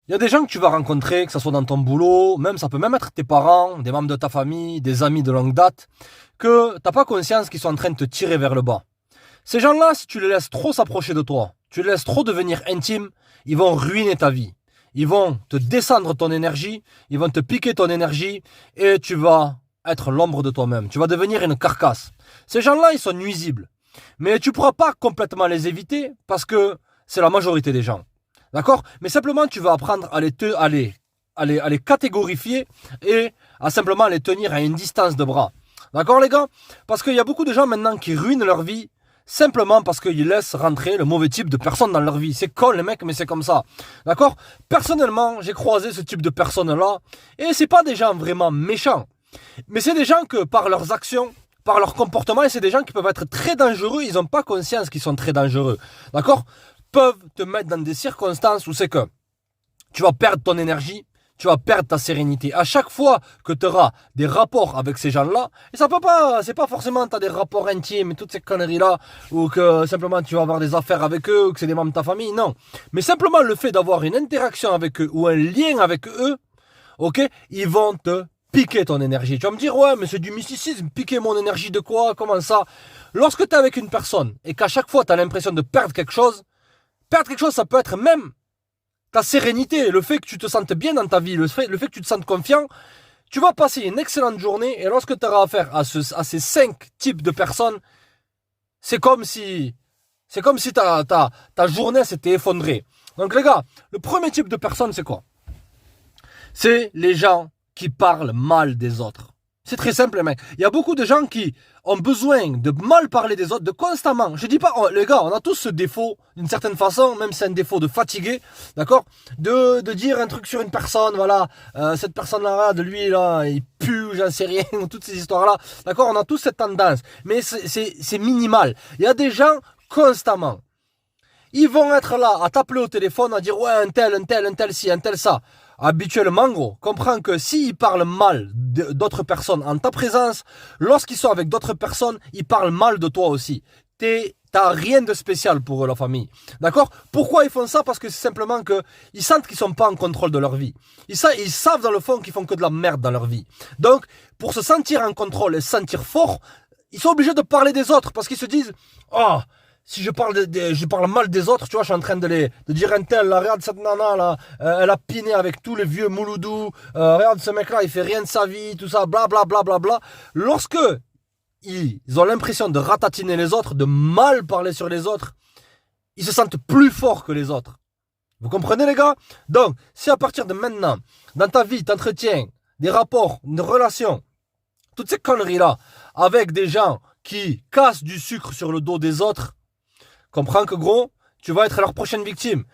Il y a des gens que tu vas rencontrer, que ce soit dans ton boulot, même ça peut même être tes parents, des membres de ta famille, des amis de longue date, que t'as pas conscience qu'ils sont en train de te tirer vers le bas. Ces gens-là, si tu les laisses trop s'approcher de toi, tu les laisses trop devenir intimes, ils vont ruiner ta vie. Ils vont te descendre ton énergie, ils vont te piquer ton énergie et tu vas être l'ombre de toi-même. Tu vas devenir une carcasse. Ces gens-là, ils sont nuisibles. Mais tu ne pourras pas complètement les éviter parce que c'est la majorité des gens. D'accord? Mais simplement, tu vas apprendre à les catégorifier et à simplement les tenir à une distance de bras. D'accord, les gars? Parce qu'il y a beaucoup de gens maintenant qui ruinent leur vie simplement parce qu'ils laissent rentrer le mauvais type de personnes dans leur vie. C'est con les mecs, mais c'est comme ça. D'accord? Personnellement, j'ai croisé ce type de personnes-là et c'est pas des gens vraiment méchants. Mais c'est des gens que par leurs actions, par leur comportement, et c'est des gens qui peuvent être très dangereux, ils n'ont pas conscience qu'ils sont très dangereux. D'accord? Peuvent te mettre dans des circonstances où c'est que tu vas perdre ton énergie, tu vas perdre ta sérénité. À chaque fois que tu auras des rapports avec ces gens-là, et ça peut pas, c'est pas forcément tu as des rapports intimes et toutes ces conneries-là, ou que simplement tu vas avoir des affaires avec eux, ou que c'est des membres de ta famille, non. Mais simplement le fait d'avoir une interaction avec eux, ou un lien avec eux, ok, ils vont te piquer ton énergie. Tu vas me dire, ouais, mais c'est du mysticisme, piquer mon énergie de quoi, comment ça? Lorsque tu es avec une personne, et qu'à chaque fois tu as l'impression de perdre quelque chose, ça peut être même ta sérénité, le fait que tu te sentes bien dans ta vie, le fait que tu te sentes confiant, tu vas passer une excellente journée et lorsque tu auras affaire à ces 5 types de personnes, c'est comme si ta journée s'était effondrée. Donc les gars, le premier type de personne, c'est quoi? C'est les gens qui parlent mal des autres. C'est très simple, mec. Il y a beaucoup de gens qui ont besoin de mal parler des autres, de constamment. Je dis pas, les gars, on a tous ce défaut, d'une certaine façon, même si c'est un défaut de fatigué, d'accord, de dire un truc sur une personne, voilà, cette personne-là, de lui, là, il pue, j'en sais rien, toutes ces histoires-là, d'accord, on a tous cette tendance, mais c'est minimal. Il y a des gens, constamment, ils vont être là à t'appeler au téléphone, à dire ouais, un tel ci, un tel ça. Habituellement, gros, comprends que s'ils parlent mal d'autres personnes en ta présence, lorsqu'ils sont avec d'autres personnes, ils parlent mal de toi aussi. T'as rien de spécial pour eux, la famille. D'accord? Pourquoi ils font ça? Parce que c'est simplement que ils sentent qu'ils sont pas en contrôle de leur vie. Ils savent dans le fond qu'ils font que de la merde dans leur vie. Donc, pour se sentir en contrôle et se sentir fort, ils sont obligés de parler des autres parce qu'ils se disent, oh, si je parle mal des autres, tu vois, je suis en train de dire un tel, là, regarde cette nana, là, elle a piné avec tous les vieux mouloudous, regarde ce mec-là, il fait rien de sa vie, tout ça, bla bla bla bla bla. Lorsque ils ont l'impression de ratatiner les autres, de mal parler sur les autres, ils se sentent plus forts que les autres. Vous comprenez les gars? Donc, si à partir de maintenant, dans ta vie, t'entretiens des rapports, une relation, toutes ces conneries-là, avec des gens qui cassent du sucre sur le dos des autres, comprends que gros, tu vas être leur prochaine victime.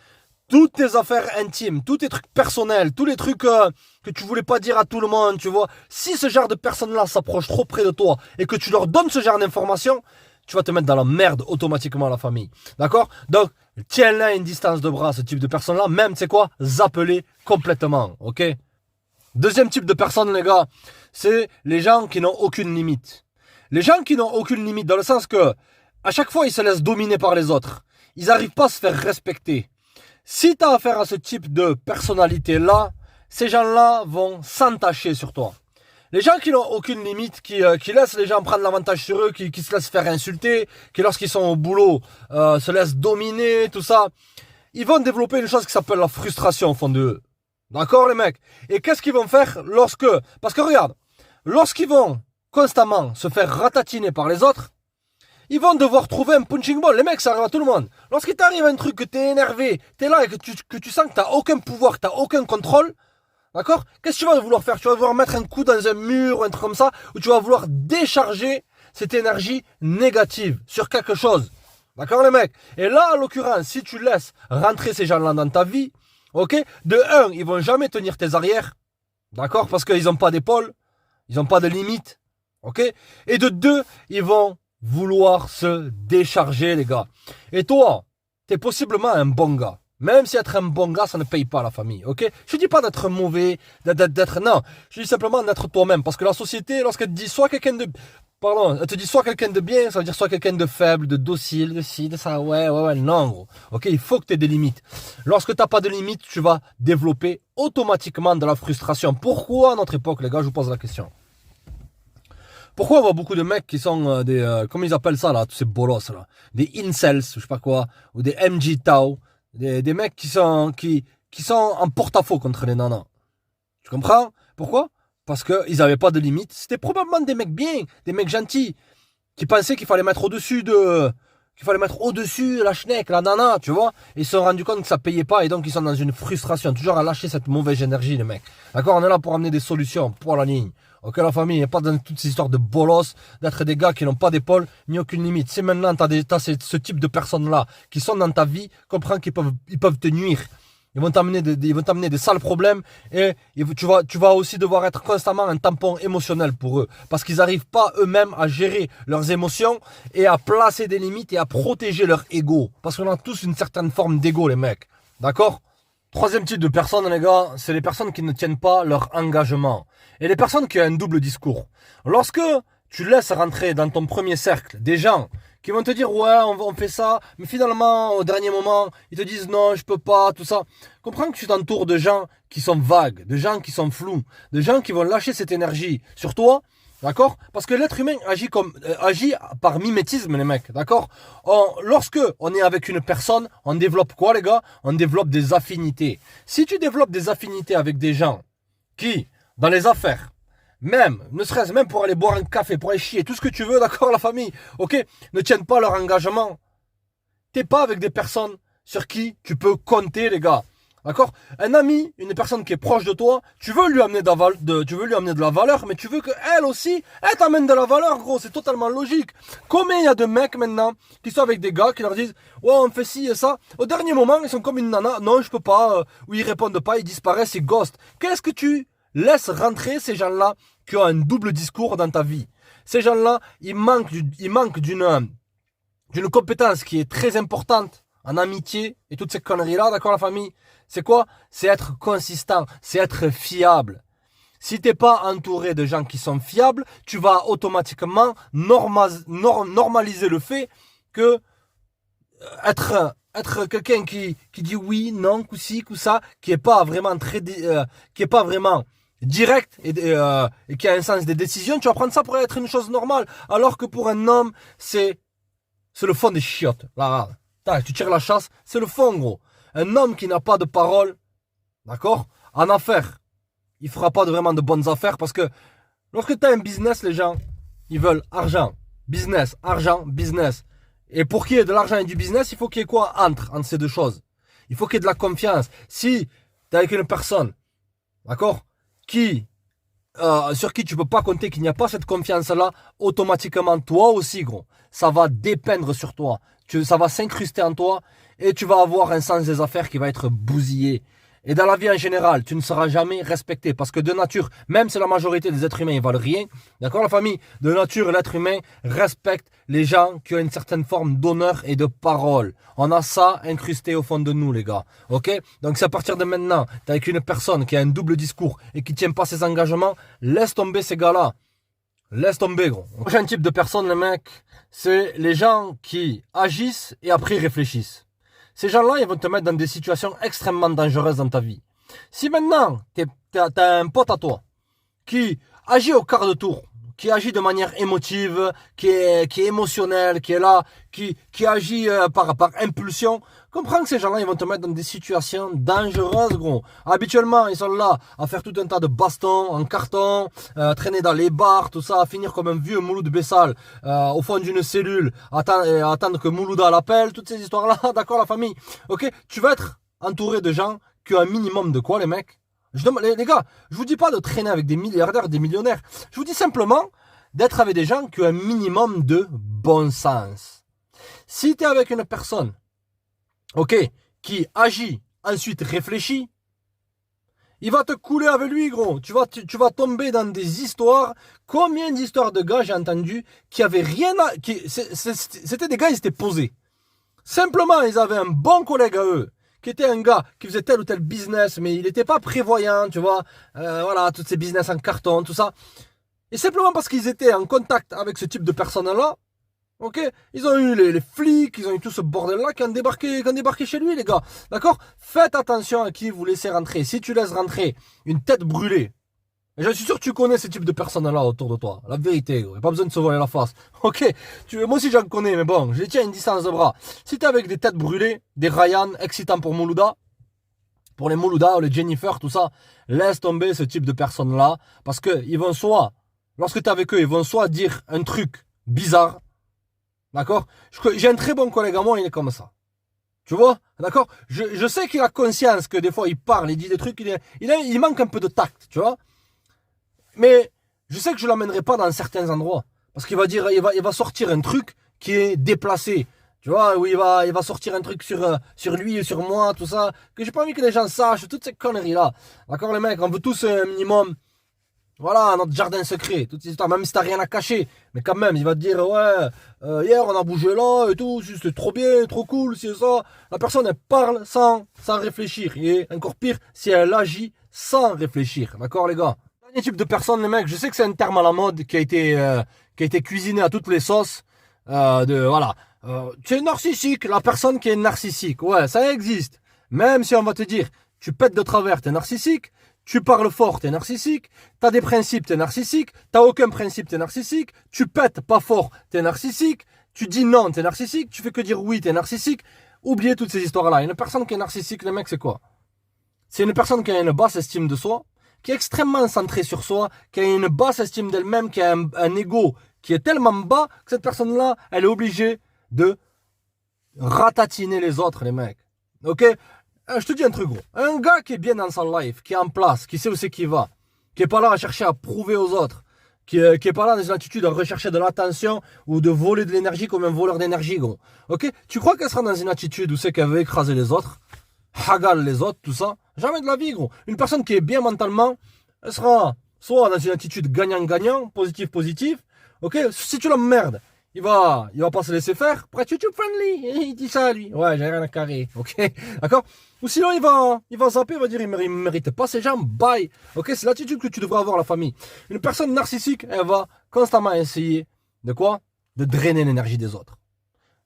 Toutes tes affaires intimes, tous tes trucs personnels, tous les trucs que tu voulais pas dire à tout le monde, tu vois. Si ce genre de personnes-là s'approchent trop près de toi et que tu leur donnes ce genre d'informations, tu vas te mettre dans la merde automatiquement la famille. D'accord? Donc, tiens-là à une distance de bras, ce type de personnes-là, même, c'est quoi? Zappeler complètement, ok? Deuxième type de personnes, les gars, c'est les gens qui n'ont aucune limite. Les gens qui n'ont aucune limite, dans le sens que, à chaque fois, ils se laissent dominer par les autres. Ils n'arrivent pas à se faire respecter. Si tu as affaire à ce type de personnalité-là, ces gens-là vont s'entacher sur toi. Les gens qui n'ont aucune limite, qui laissent les gens prendre l'avantage sur eux, qui se laissent faire insulter, qui lorsqu'ils sont au boulot, se laissent dominer, tout ça, ils vont développer une chose qui s'appelle la frustration au fond d'eux. D'accord les mecs? Et qu'est-ce qu'ils vont faire Parce que regarde, lorsqu'ils vont constamment se faire ratatiner par les autres, ils vont devoir trouver un punching ball. Les mecs, ça arrive à tout le monde. Lorsqu'il t'arrive un truc, que t'es énervé, t'es là et que tu sens que t'as aucun pouvoir, que t'as aucun contrôle, d'accord? Qu'est-ce que tu vas vouloir faire? Tu vas vouloir mettre un coup dans un mur ou un truc comme ça, ou tu vas vouloir décharger cette énergie négative sur quelque chose. D'accord les mecs? Et là, en l'occurrence, si tu laisses rentrer ces gens-là dans ta vie, ok? De un, ils vont jamais tenir tes arrières. D'accord? Parce qu'ils n'ont pas d'épaule, ils n'ont pas de limite. Ok? Et de deux, ils vont vouloir se décharger, les gars. Et toi, t'es possiblement un bon gars. Même si être un bon gars, ça ne paye pas la famille, ok? Je dis pas d'être mauvais, non. Je dis simplement d'être toi-même. Parce que la société, lorsqu'elle te dit soit quelqu'un de, pardon, elle te dit soit quelqu'un de bien, ça veut dire soit quelqu'un de faible, de docile, de ci, de ça, ouais, non, gros. Ok? Il faut que tu aies des limites. Lorsque t'as pas de limites, tu vas développer automatiquement de la frustration. Pourquoi à notre époque, les gars, je vous pose la question. Pourquoi on voit beaucoup de mecs qui sont comment ils appellent ça là, tous ces bolos là, des incels, je sais pas quoi, ou des MG Tao, des mecs qui sont en porte-à-faux contre les nanas. Tu comprends? Pourquoi? Parce qu'ils avaient pas de limite. C'était probablement des mecs bien, des mecs gentils, qui pensaient qu'il fallait mettre au-dessus la schneck, la nana, tu vois. Et ils se sont rendus compte que ça payait pas et donc ils sont dans une frustration, toujours à lâcher cette mauvaise énergie, les mecs. D'accord? On est là pour amener des solutions pour la ligne. Ok, la famille, il n'y a pas dans toutes ces histoires de bolos, d'être des gars qui n'ont pas d'épaule, ni aucune limite. Si maintenant t'as ce type de personnes-là qui sont dans ta vie, comprends qu'ils peuvent te nuire. Ils vont t'amener des sales problèmes et tu vas aussi devoir être constamment un tampon émotionnel pour eux. Parce qu'ils n'arrivent pas eux-mêmes à gérer leurs émotions et à placer des limites et à protéger leur ego. Parce qu'on a tous une certaine forme d'ego, les mecs. D'accord? Troisième type de personnes, les gars, c'est les personnes qui ne tiennent pas leur engagement. Et les personnes qui ont un double discours. Lorsque tu laisses rentrer dans ton premier cercle des gens qui vont te dire ouais on fait ça, mais finalement au dernier moment ils te disent non je peux pas, tout ça. Comprends que tu t'entoures de gens qui sont vagues, de gens qui sont flous, de gens qui vont lâcher cette énergie sur toi, d'accord? Parce que l'être humain agit par mimétisme les mecs, d'accord? Lorsque on est avec une personne, on développe quoi les gars? On développe des affinités. Si tu développes des affinités avec des gens qui dans les affaires, même, ne serait-ce même pour aller boire un café, pour aller chier, tout ce que tu veux, d'accord, la famille, ok, ne tiennent pas leur engagement. T'es pas avec des personnes sur qui tu peux compter, les gars. D'accord? Un ami, une personne qui est proche de toi, tu veux lui amener de la valeur, mais tu veux qu'elle aussi, elle t'amène de la valeur, gros, c'est totalement logique. Combien il y a de mecs maintenant qui sont avec des gars qui leur disent ouais on fait ci et ça, au dernier moment ils sont comme une nana, non je peux pas, ou ils répondent pas, ils disparaissent, ils ghostent. Qu'est-ce que tu laisses rentrer ces gens-là qui ont un double discours dans ta vie? Ces gens-là, ils manquent d'une compétence qui est très importante en amitié et toutes ces conneries-là, d'accord la famille? C'est quoi? C'est être consistant, c'est être fiable. Si t'es pas entouré de gens qui sont fiables, tu vas automatiquement normaliser le fait que être quelqu'un qui dit oui, non, coup ci, coup ça, qui est pas vraiment direct et qui a un sens des décisions, tu vas prendre ça pour être une chose normale. Alors que pour un homme, c'est le fond des chiottes. Là, tu tires la chasse, c'est le fond, gros. Un homme qui n'a pas de parole, d'accord, en affaires, il fera pas vraiment de bonnes affaires parce que lorsque tu as un business, les gens, ils veulent argent, business, business. Et pour qu'il y ait de l'argent et du business, il faut qu'il y ait quoi entre ces deux choses? Il faut qu'il y ait de la confiance. Si tu es avec une personne, d'accord, sur qui tu peux pas compter, qu'il n'y a pas cette confiance-là, automatiquement, toi aussi, gros, ça va dépendre sur toi. Ça va s'incruster en toi et tu vas avoir un sens des affaires qui va être bousillé. Et dans la vie en général, tu ne seras jamais respecté parce que de nature, même si la majorité des êtres humains ils valent rien, d'accord la famille, de nature l'être humain respecte les gens qui ont une certaine forme d'honneur et de parole. On a ça incrusté au fond de nous les gars, ok? Donc c'est à partir de maintenant, t'es avec une personne qui a un double discours et qui tient pas ses engagements, laisse tomber ces gars-là. Laisse tomber gros. Le prochain type de personne les mecs, c'est les gens qui agissent et après réfléchissent. Ces gens-là, ils vont te mettre dans des situations extrêmement dangereuses dans ta vie. Si maintenant, t'as un pote à toi qui agit au quart de tour, qui agit de manière émotive, qui est émotionnel, qui est là, qui agit par impulsion, comprends que ces gens-là, ils vont te mettre dans des situations dangereuses, gros. Habituellement, ils sont là à faire tout un tas de bastons en carton, traîner dans les bars, tout ça, à finir comme un vieux Mouloud Bessal au fond d'une cellule, attendre que Moulouda l'appelle, toutes ces histoires-là, d'accord la famille? Ok, tu vas être entouré de gens qui ont un minimum de quoi, les mecs? Les gars, je vous dis pas de traîner avec des milliardaires, des millionnaires. Je vous dis simplement d'être avec des gens qui ont un minimum de bon sens. Si tu es avec une personne, ok, qui agit, ensuite réfléchit, il va te couler avec lui, gros. Tu vas tomber dans des histoires. Combien d'histoires de gars j'ai entendu qui avaient rien à... C'était des gars, ils étaient posés. Simplement, ils avaient un bon collègue à eux qui était un gars qui faisait tel ou tel business, mais il n'était pas prévoyant, tu vois. Voilà, tous ces business en carton, tout ça. Et simplement parce qu'ils étaient en contact avec ce type de personnes-là, ok, ils ont eu les flics, ils ont eu tout ce bordel-là qui ont débarqué chez lui, les gars. D'accord? Faites attention à qui vous laissez rentrer. Si tu laisses rentrer une tête brûlée, et je suis sûr que tu connais ce type de personnes-là autour de toi. La vérité, gros. Y a pas besoin de se voler la face. Ok, moi aussi j'en connais, mais bon, je les tiens à une distance de bras. Si t'es avec des têtes brûlées, des Ryan excitants pour Moulouda, pour les Moulouda ou les Jennifer, tout ça, laisse tomber ce type de personnes-là. Parce que ils vont soit, lorsque t'es avec eux, ils vont soit dire un truc bizarre. D'accord? J'ai un très bon collègue à moi, il est comme ça. Tu vois? D'accord? Je sais qu'il a conscience que des fois il parle, il dit des trucs, il manque un peu de tact, tu vois? Mais je sais que je l'emmènerai pas dans certains endroits. Parce qu'il va dire, il va sortir un truc qui est déplacé. Tu vois, où il va sortir un truc sur lui et sur moi, tout ça. Que j'ai pas envie que les gens sachent, toutes ces conneries-là. D'accord, les mecs, on veut tous un minimum. Voilà, notre jardin secret. Toutes ces histoires, même si t'as rien à cacher. Mais quand même, il va te dire, ouais, hier on a bougé là et tout, c'était trop bien, trop cool, c'est ça. La personne, elle parle sans réfléchir. Et encore pire, si elle agit sans réfléchir. D'accord, les gars? Dernier type de personne, les mecs, je sais que c'est un terme à la mode qui a été cuisiné à toutes les sauces. Voilà. C'est narcissique, la personne qui est narcissique. Ouais, ça existe. Même si on va te dire, tu pètes de travers, t'es narcissique. Tu parles fort, t'es narcissique. T'as des principes, t'es narcissique. T'as aucun principe, t'es narcissique. Tu pètes pas fort, t'es narcissique. Tu dis non, t'es narcissique. Tu fais que dire oui, t'es narcissique. Oubliez toutes ces histoires-là. Une personne qui est narcissique, les mecs, c'est quoi? C'est une personne qui a une basse estime de soi, qui est extrêmement centrée sur soi, qui a une basse estime d'elle-même, qui a un ego qui est tellement bas que cette personne-là, elle est obligée de ratatiner les autres, les mecs. Ok? Je te dis un truc, gros. Un gars qui est bien dans son life, qui est en place, qui sait où c'est qu'il va, qui est pas là à chercher à prouver aux autres, qui est pas là dans une attitude à rechercher de l'attention ou de voler de l'énergie comme un voleur d'énergie, gros. Ok? Tu crois qu'elle sera dans une attitude où c'est qu'elle veut écraser les autres, hagal les autres, tout ça? Jamais de la vie, gros. Une personne qui est bien mentalement, elle sera soit dans une attitude gagnant-gagnant, positif, ok? Si tu l'emmerdes, il va pas se laisser faire. Pour être YouTube friendly, il dit ça, lui. Ouais, j'ai rien à carrer, ok? D'accord? Ou sinon, il va zapper, il va dire, il mérite pas ces gens, bye. Ok? C'est l'attitude que tu devrais avoir, la famille. Une personne narcissique, elle va constamment essayer de quoi? De drainer l'énergie des autres.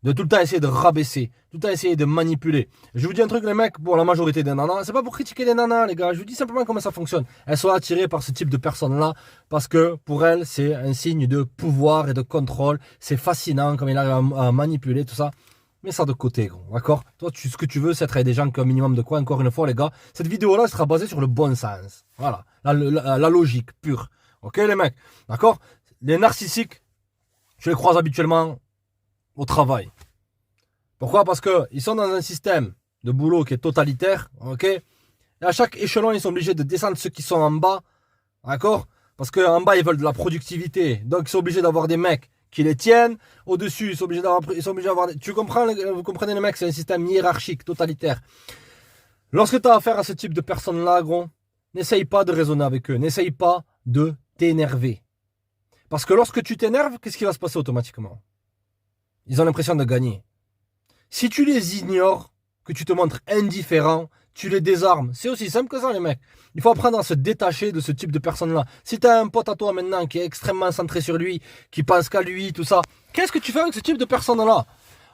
De tout le temps essayer de rabaisser, tout le temps essayer de manipuler. Je vous dis un truc, les mecs, pour la majorité des nanas, c'est pas pour critiquer les nanas, les gars, je vous dis simplement comment ça fonctionne. Elles sont attirées par ce type de personnes-là, parce que pour elles, c'est un signe de pouvoir et de contrôle. C'est fascinant, comme il arrive à manipuler, tout ça. Mets ça de côté, gros, d'accord? Toi, ce que tu veux, c'est être avec des gens qui ont un minimum de quoi, encore une fois, les gars. Cette vidéo-là sera basée sur le bon sens. Voilà, la logique pure. Ok, les mecs, d'accord? Les narcissiques, je les croise habituellement au travail. Pourquoi? Parce que ils sont dans un système de boulot qui est totalitaire, ok? Et à chaque échelon, ils sont obligés de descendre ceux qui sont en bas, d'accord? Parce qu'en bas, ils veulent de la productivité. Donc, ils sont obligés d'avoir des mecs qui les tiennent. Au-dessus, ils sont obligés d'avoir tu comprends, vous comprenez, les mecs, c'est un système hiérarchique, totalitaire. Lorsque tu as affaire à ce type de personnes-là, gros, n'essaye pas de raisonner avec eux. N'essaye pas de t'énerver. Parce que lorsque tu t'énerves, qu'est-ce qui va se passer automatiquement? Ils ont l'impression de gagner. Si tu les ignores, que tu te montres indifférent, tu les désarmes. C'est aussi simple que ça, les mecs. Il faut apprendre à se détacher de ce type de personnes-là. Si tu as un pote à toi maintenant qui est extrêmement centré sur lui, qui pense qu'à lui, tout ça, qu'est-ce que tu fais avec ce type de personnes-là?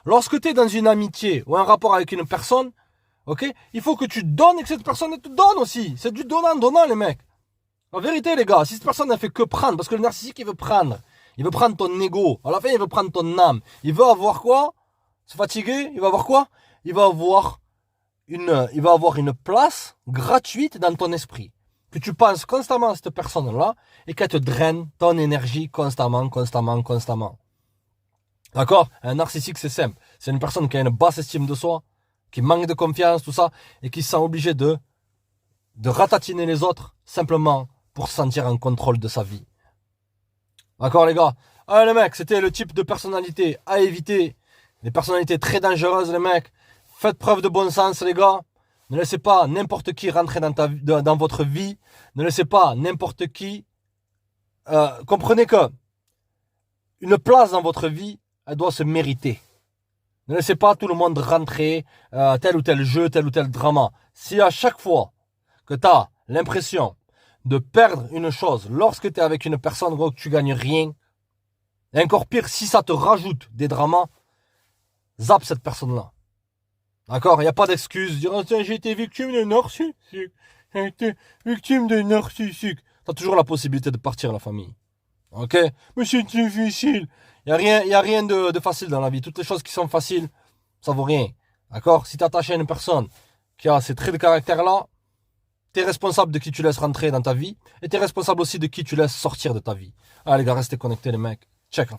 Lorsque tu es dans une amitié ou un rapport avec une personne, ok, il faut que tu donnes et que cette personne te donne aussi. C'est du donnant-donnant, les mecs. En vérité, les gars, si cette personne ne fait que prendre, parce que le narcissique, il veut prendre. Il veut prendre ton ego. À la fin, il veut prendre ton âme. Il veut avoir quoi? Se fatiguer? Il va avoir quoi? Il va avoir une place gratuite dans ton esprit. Que tu penses constamment à cette personne-là et qu'elle te draine ton énergie constamment. D'accord? Un narcissique, c'est simple. C'est une personne qui a une basse estime de soi, qui manque de confiance, tout ça, et qui se sent obligé de ratatiner les autres simplement pour se sentir en contrôle de sa vie. D'accord, les gars? Allez, les mecs, c'était le type de personnalité à éviter. Des personnalités très dangereuses, les mecs. Faites preuve de bon sens, les gars. Ne laissez pas n'importe qui rentrer dans votre vie. Ne laissez pas n'importe qui... comprenez que une place dans votre vie, elle doit se mériter. Ne laissez pas tout le monde rentrer tel ou tel jeu, tel ou tel drama. Si à chaque fois que tu as l'impression de perdre une chose lorsque tu es avec une personne que tu gagnes rien, et encore pire, si ça te rajoute des dramas, zappe cette personne-là. D'accord? Il n'y a pas d'excuse. Dire, oh, j'ai été victime de narcissique. J'ai été victime de narcissique. Tu as toujours la possibilité de partir, la famille. Ok? Mais c'est difficile. Il n'y a rien de facile dans la vie. Toutes les choses qui sont faciles, ça vaut rien. D'accord? Si tu attaché à une personne qui a ces traits de caractère-là, tu es responsable de qui tu laisses rentrer dans ta vie et tu es responsable aussi de qui tu laisses sortir de ta vie. Ah les gars, restez connectés les mecs. Check.